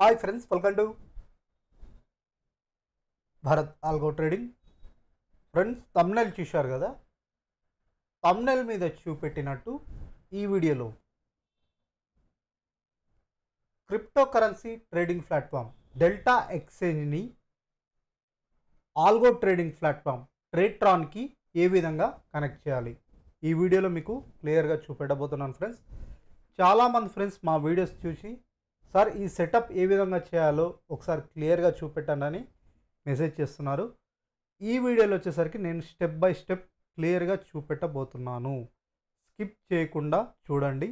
Hi friends, welcome to Bharat algo trading. Friends, thumbnail చూశారు కదా. Thumbnail మీద చూపెట్టినట్టు ఈ వీడియోలో crypto currency trading platform Delta ఎక్స్చేంజ్ని ఆల్గో ట్రేడింగ్ ప్లాట్ఫామ్ ట్రేట్రాన్కి ఏ విధంగా కనెక్ట్ చేయాలి ఈ వీడియోలో మీకు క్లియర్గా చూపెట్టబోతున్నాను. ఫ్రెండ్స్, చాలామంది ఫ్రెండ్స్ మా వీడియోస్ చూసి సార్ ఈ సెటప్ ఏ విధంగా చేయాలో ఒకసారి క్లియర్గా చూపెట్టండి అని మెసేజ్ చేస్తున్నారు. ఈ వీడియోలో వచ్చేసరికి నేను స్టెప్ బై స్టెప్ క్లియర్గా చూపెట్టబోతున్నాను. స్కిప్ చేయకుండా చూడండి.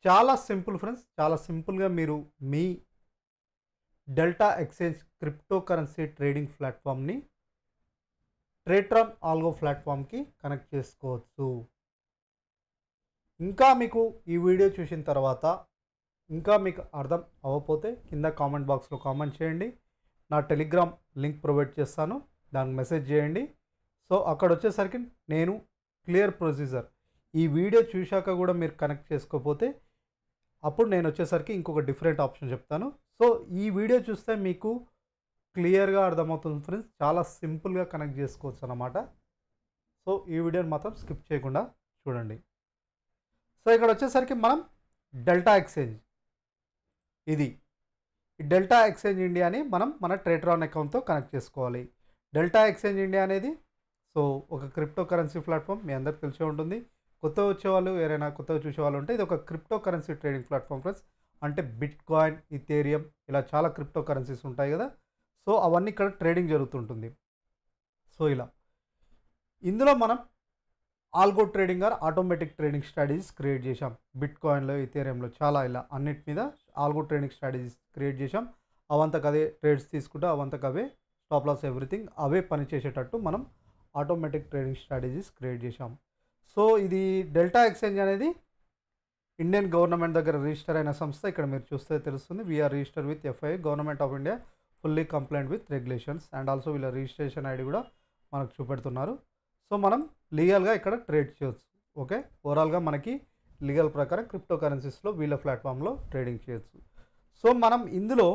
చాలా సింపుల్ ఫ్రెండ్స్, చాలా సింపుల్గా మీరు మీ Delta exchange crypto currency trading ప్లాట్ఫామ్ని ట్రేట్రాన్ ఆల్గో ప్లాట్ఫామ్కి కనెక్ట్ చేసుకోవచ్చు. ఇంకా మీకు ఈ వీడియో చూసిన తర్వాత ఇంకా మీకు అర్థం అవ్వకపోతే కింద కామెంట్ బాక్స్లో కామెంట్ చేయండి. నా టెలిగ్రామ్ లింక్ ప్రొవైడ్ చేస్తాను, దానికి మెసేజ్ చేయండి. సో అక్కడ వచ్చేసరికి నేను క్లియర్ ప్రొసీజర్ ఈ వీడియో చూశాక కూడా మీరు కనెక్ట్ చేసుకోకపోతే అప్పుడు నేను వచ్చేసరికి ఇంకొక డిఫరెంట్ ఆప్షన్ చెప్తాను. సో ఈ వీడియో చూస్తే మీకు క్లియర్గా అర్థమవుతుంది ఫ్రెండ్స్, చాలా సింపుల్గా కనెక్ట్ చేసుకోవచ్చు అన్నమాట. సో ఈ వీడియోని మాత్రం స్కిప్ చేయకుండా చూడండి. సో ఇక్కడ వచ్చేసరికి మనం డెల్టా ఎక్స్చేంజ్ ఇది డెల్టా ఎక్స్చేంజ్ ఇండియాని మనం మన ట్రేట్రాన్ అకౌంట్తో కనెక్ట్ చేసుకోవాలి. డెల్టా ఎక్స్చేంజ్ ఇండియా అనేది సో ఒక క్రిప్టో కరెన్సీ ప్లాట్ఫామ్, మీ అందరికి తెలిసే ఉంటుంది. కొత్తగా వచ్చేవాళ్ళు ఎవరైనా కొత్తగా చూసేవాళ్ళు ఉంటే ఇది ఒక crypto currency trading platform friends. అంటే బిట్ కాయిన్, ఇథేరియం ఇలా చాలా క్రిప్టో కరెన్సీస్ ఉంటాయి కదా. సో అవన్నీ ఇక్కడ ట్రేడింగ్ జరుగుతుంటుంది. సో ఇలా ఇందులో మనం algo trading are automatic trading strategies create చేశాం. బిట్ కాయిన్లో, ఇథేరియంలో చాలా ఇలా అన్నిటి మీద ఆల్గో ట్రేడింగ్ స్ట్రాటజీస్ క్రియేట్ చేశాం. అవంతకు అదే ట్రేడ్స్ తీసుకుంటే అవంతకు అవే స్టాప్ లాస్ ఎవ్రీథింగ్ అవే పనిచేసేటట్టు మనం ఆటోమేటిక్ ట్రేడింగ్ స్ట్రాటజీస్ క్రియేట్ చేశాం. సో ఇది డెల్టా ఎక్స్చేంజ్ అనేది ఇండియన్ గవర్నమెంట్ దగ్గర రిజిస్టర్ అయిన సంస్థ. ఇక్కడ మీరు చూస్తే తెలుస్తుంది. We're register with FI, government of India, fully compliant with regulations. And also వీళ్ళ రిజిస్ట్రేషన్ ఐడి కూడా మనకు చూపెడుతున్నారు. సో మనం లీగల్గా ఇక్కడ ట్రేడ్ చేయొచ్చు. ఓకే, ఓవరాల్గా మనకి లీగల్ ప్రకారం క్రిప్టో కరెన్సీస్లో వీళ్ళ ప్లాట్ఫామ్లో ట్రేడింగ్ చేయొచ్చు. సో మనం ఇందులో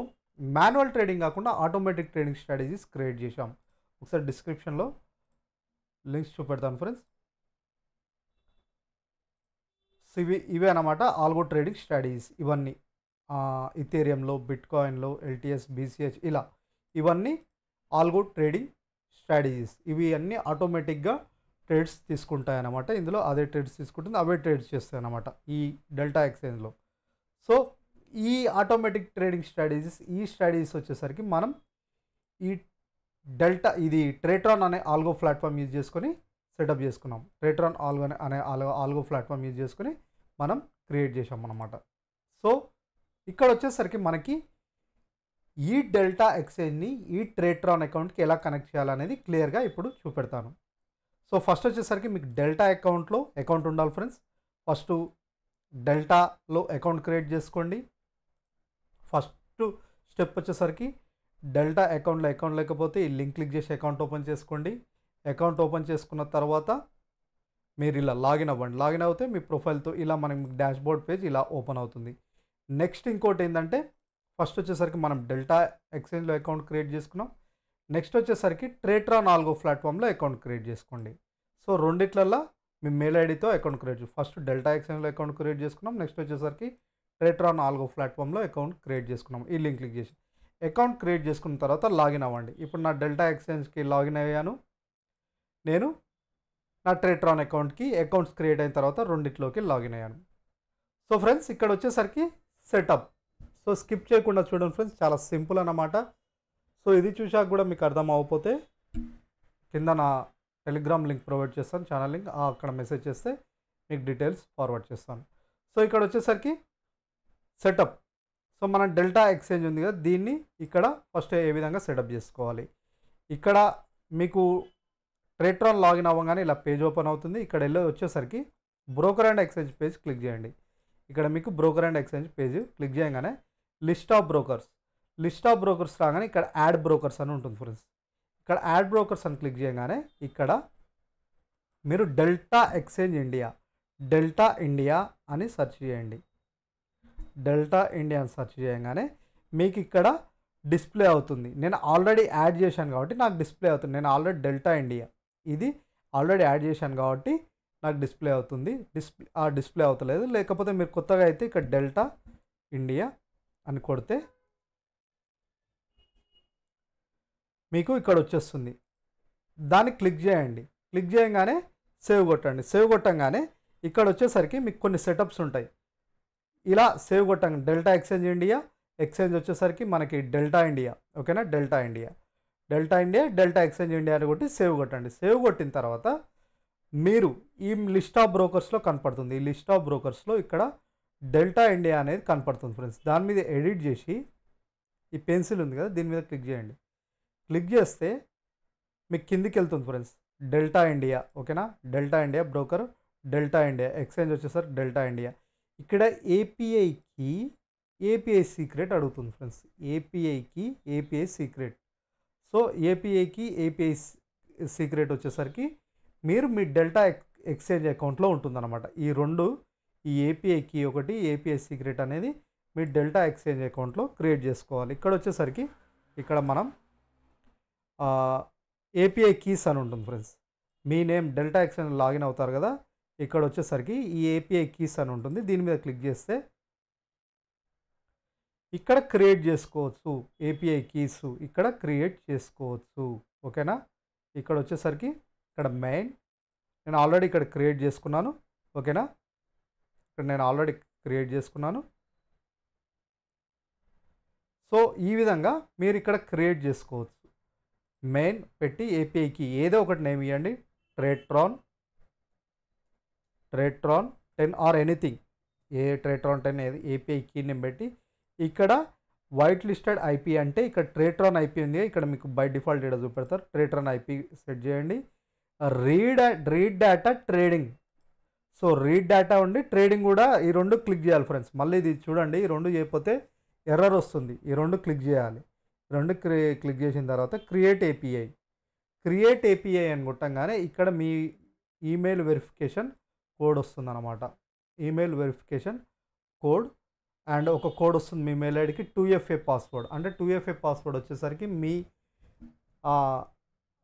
మాన్యువల్ ట్రేడింగ్ కాకుండా ఆటోమేటిక్ ట్రేడింగ్ స్ట్రాటజీస్ క్రియేట్ చేశాం. ఒకసారి డిస్క్రిప్షన్లో లింక్స్ చూపెడతాను ఫ్రెండ్స్. సో ఇవే అన్నమాట ఆల్గో ట్రేడింగ్ స్ట్రాటజీస్. ఇవన్నీ ఇథేరియంలో, బిట్ కాయిన్లో, ఎల్టీఎస్, బీసీహెచ్ ఇలా ఇవన్నీ ఆల్గో ట్రేడింగ్ స్ట్రాటజీస్. ఇవి అన్నీ ఆటోమేటిక్గా ట్రేడ్స్ తీసుకుంటాయి అన్నమాట. ఇందులో అదే ట్రేడ్స్ తీసుకుంటుంది, అవే ట్రేడ్స్ చేస్తాయి అన్నమాట ఈ డెల్టా ఎక్స్చేంజ్లో. సో ఈ ఆటోమేటిక్ ట్రేడింగ్ స్ట్రాటజీస్, ఈ స్ట్రాటజీస్ వచ్చేసరికి మనం ఈ ఇది ట్రేట్రాన్ అనే ఆల్గో ప్లాట్ఫామ్ యూజ్ చేసుకొని సెటప్ చేసుకున్నాం. ట్రేట్రాన్ అనే ఆల్గో ప్లాట్ఫామ్ యూజ్ చేసుకొని మనం క్రియేట్ చేసాం అన్నమాట. సో ఇక్కడ వచ్చేసరికి మనకి ఈ డెల్టా ఎక్స్చేంజ్ని ఈ ట్రేట్రాన్ అకౌంట్కి ఎలా కనెక్ట్ చేయాలనేది క్లియర్గా ఇప్పుడు చూపెడతాను. సో ఫస్ట్ వచ్చేసరికి మీకు డెల్టా అకౌంట్ ఉండాలి ఫ్రెండ్స్. ఫస్ట్ డెల్టాలో అకౌంట్ క్రియేట్ చేసుకోండి. ఫస్ట్ స్టెప్ వచ్చేసరికి డెల్టా అకౌంట్లో అకౌంట్ లేకపోతే ఈ లింక్ క్లిక్ చేసి అకౌంట్ ఓపెన్ చేసుకోండి. అకౌంట్ ఓపెన్ చేసుకున్న తర్వాత మీరు ఇలా లాగిన్ అవ్వండి. లాగిన్ అవుతే మీ ప్రొఫైల్తో ఇలా మనకి డాష్బోర్డ్ పేజ్ ఇలా ఓపెన్ అవుతుంది. నెక్స్ట్ ఇంకోటి ఏంటంటే ఫస్ట్ వచ్చేసరికి మనం డెల్టా ఎక్స్చేంజ్లో అకౌంట్ క్రియేట్ చేసుకున్నాం. నెక్స్ట్ వచ్చేసరికి ట్రేట్రాన్ ఆల్గో ప్లాట్ఫామ్లో అకౌంట్ క్రియేట్ చేసుకోండి. సో రెండిట్లల్లో మీ మెయిల్ ఐడితో అకౌంట్ క్రియేట్ ఫస్ట్ డెల్టా ఎక్స్చేంజ్లో అకౌంట్ క్రియేట్ చేసుకున్నాం. నెక్స్ట్ వచ్చేసరికి ట్రేట్రాన్ ఆల్గో ప్లాట్ఫామ్లో అకౌంట్ క్రియేట్ చేసుకున్నాం. ఈ లింక్ క్లిక్ చేసి అకౌంట్ క్రియేట్ చేసుకున్న తర్వాత లాగిన్ అవ్వండి. ఇప్పుడు నా డెల్టా ఎక్స్చేంజ్కి లాగిన్ అయ్యాను. నేను నా ట్రేట్రాన్ అకౌంట్కి అకౌంట్స్ క్రియేట్ అయిన తర్వాత రెండిట్లోకి లాగిన్ అయ్యాను. సో ఫ్రెండ్స్, ఇక్కడ వచ్చేసరికి సెటప్. సో స్కిప్ చేయకుండా చూడండి ఫ్రెండ్స్, చాలా సింపుల్ అన్నమాట. సో ఇది చూసాక కూడా మీకు అర్థం అవ్వకపోతే కింద నా టెలిగ్రామ్ లింక్ ప్రొవైడ్ చేస్తాను, ఛానల్ లింక్. అక్కడ మెసేజ్ చేస్తే మీకు డీటెయిల్స్ ఫార్వర్డ్ చేస్తాను. సో ఇక్కడ వచ్చేసరికి సెటప్. సో మన డెల్టా ఎక్స్చేంజ్ ఉంది కదా, దీన్ని ఇక్కడ ఫస్ట్ ఏ విధంగా సెటప్ చేసుకోవాలి. ఇక్కడ మీకు ట్రేట్రాన్ లాగిన్ అవ్వగానే ఇలా పేజ్ ఓపెన్ అవుతుంది. ఇక్కడ వెళ్ళి వచ్చేసరికి broker and exchange page click చేయండి. ఇక్కడ మీకు broker and exchange page click చేయగానే లిస్ట్ ఆఫ్ బ్రోకర్స్ రాగానే ఇక్కడ యాడ్ బ్రోకర్స్ అని ఉంటుంది ఫ్రెండ్స్. ఇక్కడ యాడ్ బ్రోకర్స్ అని క్లిక్ చేయగానే ఇక్కడ మీరు డెల్టా ఎక్స్చేంజ్ ఇండియా అని సెర్చ్ చేయండి. డెల్టా ఇండియా అని సెర్చ్ చేయగానే మీకు ఇక్కడ డిస్ప్లే అవుతుంది. నేను ఆల్రెడీ యాడ్ చేశాను కాబట్టి నాకు డిస్ప్లే అవుతుంది. నేను ఆల్రెడీ డెల్టా ఇండియా ఇది ఆల్రెడీ యాడ్ చేశాను కాబట్టి నాకు డిస్ప్లే అవుతుంది. డిస్ప్లే అవుతలేదు. లేకపోతే మీరు కొత్తగా అయితే ఇక్కడ డెల్టా ఇండియా అని కొడితే మీకు ఇక్కడ వచ్చేస్తుంది. దాన్ని క్లిక్ చేయండి. క్లిక్ చేయగానే సేవ్ కొట్టండి. సేవ్ కొట్టంగానే ఇక్కడ వచ్చేసరికి మీకు కొన్ని సెటప్స్ ఉంటాయి. ఇలా సేవ్ కొట్టండి. డెల్టా ఎక్స్చేంజ్ ఇండియా, ఎక్స్చేంజ్ వచ్చేసరికి మనకి డెల్టా ఇండియా. ఓకేనా, Delta India, delta exchange India అని కొట్టి సేవ్ కొట్టండి. సేవ్ కొట్టిన తర్వాత మీరు ఈ లిస్ట్ ఆఫ్ బ్రోకర్స్లో కనపడుతుంది. ఈ లిస్ట్ ఆఫ్ బ్రోకర్స్లో ఇక్కడ డెల్టా ఇండియా అనేది కనపడుతుంది ఫ్రెండ్స్. దాని మీద ఎడిట్ చేసి ఈ పెన్సిల్ ఉంది కదా, దీని మీద క్లిక్ చేయండి. క్లిక్ చేస్తే మీకు కిందికి వెళ్తుంది ఫ్రెండ్స్. Delta India. ఓకేనా, Delta India broker, Delta India exchange వచ్చేసరికి డెల్టా ఇండియా. ఇక్కడ ఏపీఐ సీక్రెట్ అడుగుతుంది friends. API secret. So API secret వచ్చేసరికి మీరు మీ డెల్టా ఎక్స్చేంజ్ అకౌంట్లో ఉంటుందన్నమాట. ఈ ఏపీఐ కీ ఒకటి, ఏపీఐ సీక్రెట్ అనేది మీ డెల్టా ఎక్స్చేంజ్ అకౌంట్లో క్రియేట్ చేసుకోవాలి. ఇక్కడ వచ్చేసరికి ఇక్కడ మనం ఏపీఐ కీస్ అని ఉంటుంది ఫ్రెండ్స్. మీ నేమ్ డెల్టా ఎక్స్చేంజ్ లాగిన్ అవుతారు కదా, ఇక్కడ వచ్చేసరికి ఈ ఏపీఐ కీస్ అని ఉంటుంది. దీని మీద క్లిక్ చేస్తే ఇక్కడ క్రియేట్ చేసుకోవచ్చు. ఏపీఐ కీస్ ఇక్కడ క్రియేట్ చేసుకోవచ్చు. ఓకేనా, ఇక్కడ వచ్చేసరికి ఇక్కడ మెయిన్ నేను ఆల్రెడీ ఇక్కడ క్రియేట్ చేసుకున్నాను. ఓకేనా, ఇక్కడ నేను ఆల్రెడీ క్రియేట్ చేసుకున్నాను. సో ఈ విధంగా మీరు ఇక్కడ క్రియేట్ చేసుకోవచ్చు. మెయిన్ పెట్టి ఏపీఐకి ఏదో ఒకటి నేమ్ ఇవ్వండి. Tradetron 10 or anything. Tradetron 10 API key name పెట్టి ఇక్కడ వైట్ లిస్టెడ్ ఐపీ అంటే ఇక్కడ ట్రేట్రాన్ ఐపీ ఉంది. ఇక్కడ మీకు బై డిఫాల్ట్ డేటా చూపెడతారు. ట్రేట్రాన్ ఐపీ సెట్ చేయండి. Read data trading. So read data ఉండి ట్రేడింగ్ కూడా ఈ రెండు క్లిక్ చేయాలి ఫ్రెండ్స్. మళ్ళీ ఇది చూడండి, ఈ రెండు చేయకపోతే ఎర్రర్ వస్తుంది. ఈ రెండు క్లిక్ చేయాలి. క్లిక్ చేసిన తర్వాత క్రియేట్ ఏపీఐ అని కొట్టంగానే ఇక్కడ మీ ఈమెయిల్ వెరిఫికేషన్ కోడ్ వస్తుంది అన్నమాట. ఈమెయిల్ వెరిఫికేషన్ కోడ్ అండ్ ఒక కోడ్ వస్తుంది మీ మెయిల్ ఐడికి. 2FA password. అంటే 2FA పాస్వర్డ్ వచ్చేసరికి మీ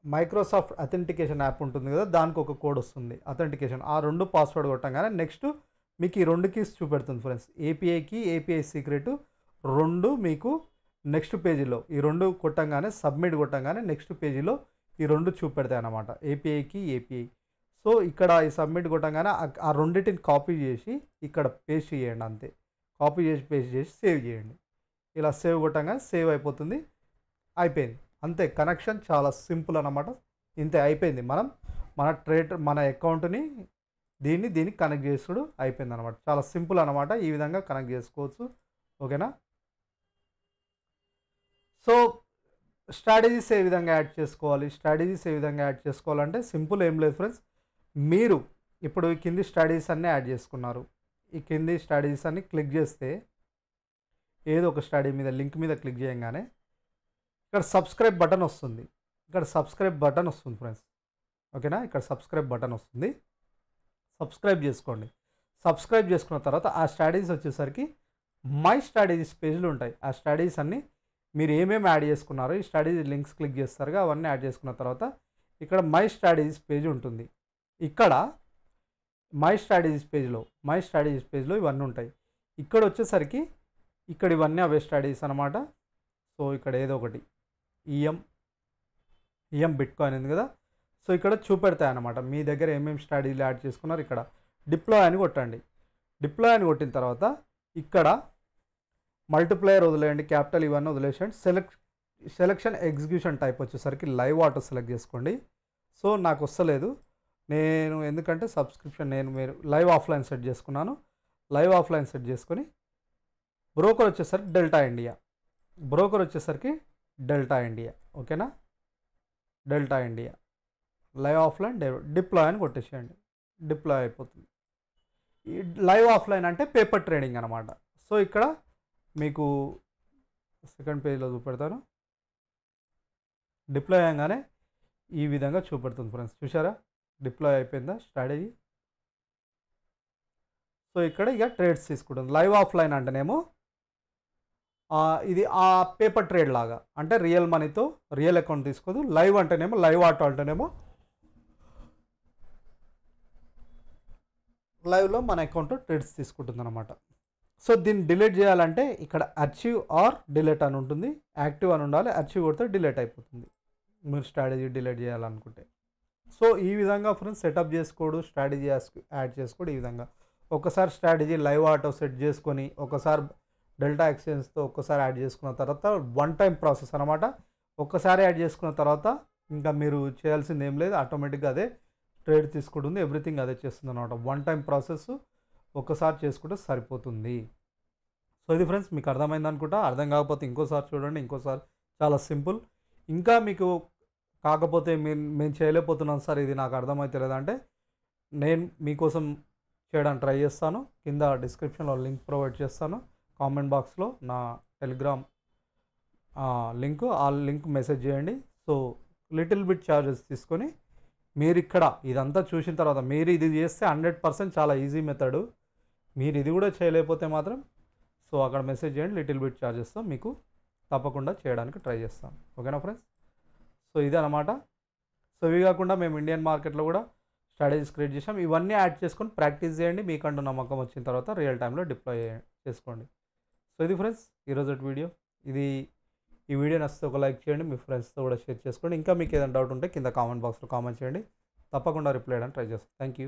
మైక్రోసాఫ్ట్ అథెంటికేషన్ యాప్ ఉంటుంది కదా, దానికి ఒక కోడ్ వస్తుంది అథెంటికేషన్. ఆ రెండు పాస్వర్డ్ కొట్టంగానే నెక్స్ట్ మీకు ఈ రెండు కీస్ చూపెడుతుంది ఫ్రెండ్స్. ఏపీఐ సీక్రెట్ రెండు మీకు నెక్స్ట్ పేజీలో ఈ రెండు కొట్టంగానే సబ్మిట్ కొట్టంగానే నెక్స్ట్ పేజీలో ఈ రెండు చూపెడతాయి అన్నమాట. ఏపీఐ. సో ఇక్కడ ఈ సబ్మిట్ కొట్టంగానే ఆ రెండింటిని కాపీ చేసి ఇక్కడ పేస్ట్ చేయండి. అంతే, కాపీ చేసి పేస్ట్ చేసి సేవ్ చేయండి. ఇలా సేవ్ కొట్టంగానే సేవ్ అయిపోతుంది. అయిపోయింది అంతే. కనెక్షన్ చాలా సింపుల్ అన్నమాట. ఇంతే, అయిపోయింది. మన అకౌంట్ని దీనికి కనెక్ట్ చేసుడు అయిపోయింది అనమాట. చాలా సింపుల్ అనమాట. ఈ విధంగా కనెక్ట్ చేసుకోవచ్చు. ఓకేనా, సో స్ట్రాటజీస్ ఏ విధంగా యాడ్ చేసుకోవాలంటే సింపుల్, ఏం లేదు ఫ్రెండ్స్. మీరు ఇప్పుడు ఈ కింది స్ట్రాటజీస్ అన్నీ యాడ్ చేసుకున్నారు. ఈ కింది స్ట్రాటజీస్ అన్ని క్లిక్ చేస్తే ఏదో ఒక స్ట్రాటజీ మీద లింక్ మీద క్లిక్ చేయగానే ఇక్కడ సబ్స్క్రైబ్ బటన్ వస్తుంది. ఫ్రెండ్స్. ఓకేనా, ఇక్కడ సబ్స్క్రైబ్ బటన్ వస్తుంది. సబ్స్క్రైబ్ చేసుకోండి. సబ్స్క్రైబ్ చేసుకున్న తర్వాత ఆ స్ట్రాటజీస్ వచ్చేసరికి మై స్ట్రాటజీస్ పేజ్లు ఉంటాయి. ఆ స్ట్రాటజీస్ అన్నీ మీరు ఏమేమి యాడ్ చేసుకున్నారో ఈ స్ట్రాటజీ లింక్స్ క్లిక్ చేస్తారుగా, అవన్నీ యాడ్ చేసుకున్న తర్వాత ఇక్కడ మై స్ట్రాటజీస్ పేజ్ ఉంటుంది. ఇక్కడ మై స్ట్రాటజీస్ పేజ్లో ఇవన్నీ ఉంటాయి. ఇక్కడ వచ్చేసరికి ఇక్కడ ఇవన్నీ అవే స్ట్రాటజీస్ అనమాట. సో ఇక్కడ ఏదో ఒకటి ఈఎం బిట్కాయిన్ ఉంది కదా, సో ఇక్కడ చూపెడతాయి అన్నమాట. మీ దగ్గర ఏమేమి స్ట్రాటజీలు యాడ్ చేసుకున్నారు. ఇక్కడ డిప్లాయ్ అని కొట్టండి. డిప్లాయ్ అని కొట్టిన తర్వాత ఇక్కడ మల్టిప్లయర్ వదిలేయండి, క్యాపిటల్ ఇవన్నీ వదిలేసండి. సెలెక్షన్ ఎగ్జిక్యూషన్ టైప్ వచ్చేసరికి లైవ్ ఆటో సెలెక్ట్ చేసుకోండి. సో నాకు వస్తలేదు, నేను ఎందుకంటే సబ్స్క్రిప్షన్ మీరు లైవ్ ఆఫ్లైన్ సెట్ చేసుకున్నాను. లైవ్ ఆఫ్లైన్ సెట్ చేసుకొని బ్రోకర్ వచ్చేసరికి డెల్టా ఇండియా. ఓకేనా, Delta India live offline deploy అని కొట్టేసేయండి. డిప్లాయ్ అయిపోతుంది. ఈ లైవ్ ఆఫ్లైన్ అంటే పేపర్ ట్రేడింగ్ అనమాట. సో ఇక్కడ మీకు సెకండ్ పేజ్లో చూపెడతాను. డిప్లాయ్ అయ్యగానే ఈ విధంగా చూపెడుతుంది ఫ్రెండ్స్. చూసారా, డిప్లాయ్ అయిపోయిందా స్ట్రాటజీ. సో ఇక్కడ ఇక ట్రేడ్స్ తీసుకుంటుంది. లైవ్ ఆఫ్లైన్ అంటేనేమో ఇది పేపర్ ట్రేడ్ లాగా, అంటే రియల్ మనీతో రియల్ అకౌంట్ తీసుకోదు. లైవ్ అంటేనేమో లైవ్ ఆటో అంటేనేమో లైవ్లో మన అకౌంట్ ట్రేడ్స్ తీసుకుంటుంది అనమాట. సో దీన్ని డిలీట్ చేయాలంటే ఇక్కడ అర్చీవ్ ఆర్ డిలీట్ అని ఉంటుంది. యాక్టివ్ అని ఉండాలి, అర్చీవ్ కొడితే డిలీట్ అయిపోతుంది మీరు స్ట్రాటజీ డిలీట్ చేయాలనుకుంటే. సో ఈ విధంగా ఫ్రెండ్స్ సెటప్ చేసుకోడు, స్ట్రాటజీ యాడ్ చేసుకోడు. ఈ విధంగా ఒకసారి స్ట్రాటజీ లైవ్ ఆటో సెట్ చేసుకొని ఒకసారి డెల్టా ఎక్స్చేంజ్తో ఒక్కసారి యాడ్ చేసుకున్న తర్వాత వన్ టైం ప్రాసెస్ అనమాట. ఒక్కసారి యాడ్ చేసుకున్న తర్వాత ఇంకా మీరు చేయాల్సింది ఏం లేదు, ఆటోమేటిక్గా అదే ట్రేడ్ తీసుకుంటుంది, ఎవ్రీథింగ్ అదే చేస్తుంది అనమాట. వన్ టైం ప్రాసెస్ ఒక్కసారి చేసుకుంటే సరిపోతుంది. సో ఇది ఫ్రెండ్స్ మీకు అర్థమైంది అనుకుంటా. అర్థం కాకపోతే ఇంకోసారి చూడండి, ఇంకోసారి చాలా సింపుల్. ఇంకా మీకు కాకపోతే మేము చేయలేకపోతున్నాం సార్, ఇది నాకు అర్థమవుతలేదు అంటే నేను మీకోసం చేయడానికి ట్రై చేస్తాను. కింద డిస్క్రిప్షన్లో లింక్ ప్రొవైడ్ చేస్తాను, కామెంట్ బాక్స్లో నా టెలిగ్రామ్ లింక్, ఆ లింక్ మెసేజ్ చేయండి. సో లిటిల్ బిట్ ఛార్జెస్ తీసుకొని మీరు ఇక్కడ ఇదంతా చూసిన తర్వాత మీరు ఇది చేస్తే 100% చాలా ఈజీ మెథడ్. మీరు ఇది కూడా చేయలేకపోతే మాత్రం సో అక్కడ మెసేజ్ చేయండి, లిటిల్ బిట్ ఛార్జెస్తో మీకు తప్పకుండా చేయడానికి ట్రై చేస్తాం. ఓకేనా ఫ్రెండ్స్? సో ఇదే అనమాట. సో ఇవి కాకుండా మేము ఇండియన్ మార్కెట్లో కూడా స్ట్రాటజీస్ క్రియేట్ చేసాం. ఇవన్నీ యాడ్ చేసుకొని ప్రాక్టీస్ చేయండి. మీకంటూ నమ్మకం వచ్చిన తర్వాత రియల్ టైంలో డిప్లాయ్ చేసుకోండి. సో ఇది ఫ్రెండ్స్ ఈరోజు వీడియో. ఈ వీడియో నచ్చితే ఒక లైక్ చేయండి, మీ ఫ్రెండ్స్తో కూడా షేర్ చేసుకోండి. ఇంకా మీకు ఏదైనా డౌట్ ఉంటే కింద కామెంట్ బాక్స్లో కామెంట్ చేయండి, తప్పకుండా రిప్లై చేయడానికి ట్రై చేస్తాను. Thank you.